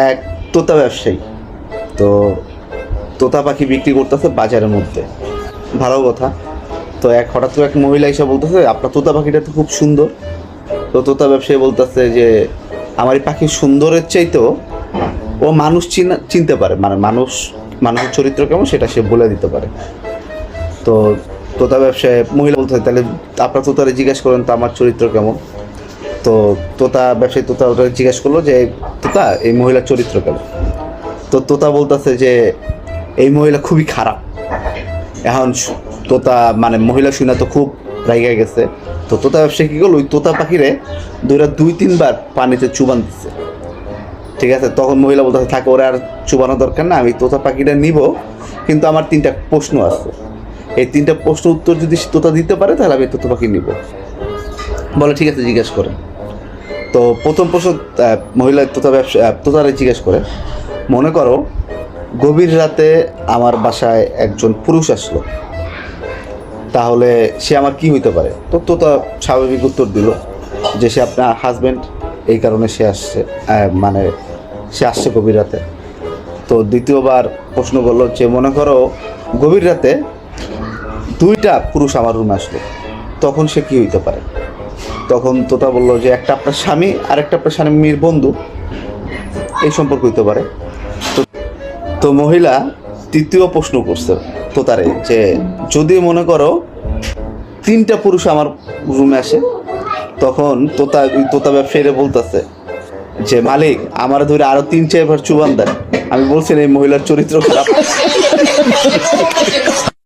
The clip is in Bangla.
এক তোতা ব্যবসায়ী, তো তোতা পাখি বিক্রি করতেছে বাজারের মধ্যে, ভালো কথা। তো হঠাৎ করে এক মহিলা এসে বলতেছে আপনার তোতা পাখিটা তো খুব সুন্দর। তো তোতা ব্যবসায়ী বলতেছে যে আমার এই পাখি সুন্দরের চাইতেও ও মানুষ চিনতে পারে, মানে মানুষের চরিত্র কেমন সেটা সে বলে দিতে পারে। তো তোতা ব্যবসায়ী মহিলা বলতে হয় তাহলে আপনার তোতারে জিজ্ঞেস করেন তো আমার চরিত্র কেমন। তো তোতা ব্যবসায়ী তোতা ওটা জিজ্ঞেস করলো যে তোতা এই মহিলার চরিত্র কেমন। তো তোতা বলতেছে যে এই মহিলা খুবই খারাপ। এখন তোতা মানে মহিলা শুনে তো খুব রাইগা গেছে। তো তোতা ব্যবসায়ী কী করলো, ওই তোতা পাখিরে 2-3 বার পানিতে চুবান দিচ্ছে, ঠিক আছে। তখন মহিলা বলতেছে থাকে ওরা আর চুবানো দরকার না, আমি তোতা পাখিটা নিব, কিন্তু আমার 3টা প্রশ্ন আছে, এই 3টা প্রশ্ন উত্তর যদি তোতা দিতে পারে তাহলে আমি তোতা পাখি নিব। বলে ঠিক আছে জিজ্ঞেস করেন। তো প্রথম প্রশ্ন মহিলা তোতারে জিজ্ঞেস করে, মনে করো গভীর রাতে আমার বাসায় একজন পুরুষ আসলো, তাহলে সে আমার কি হইতে পারে। তো তোতা স্বাভাবিক উত্তর দিল যে সে আপনার হাজব্যান্ড, এই কারণে সে আসছে, মানে সে আসছে গভীর রাতে। তো দ্বিতীয়বার প্রশ্ন করলো যে মনে করো গভীর রাতে 2টা পুরুষ আমার রুমে আসলো, তখন সে কি হইতে পারে। তখন তোতা বললো যে একটা আপনার স্বামী আর একটা আপনার স্বামীর বন্ধু, এই সম্পর্ক হইতে পারে। তো মহিলা তৃতীয় প্রশ্ন করছে তোতারে যে যদি মনে করো 3টা পুরুষ আমার রুমে আসে, তখন তোতা ব্যবসায়ীরা বলতেছে যে মালিক আমার ধরে আরো 3-4 বার চুবান দেন, আমি বলছি এই মহিলার চরিত্র খারাপ।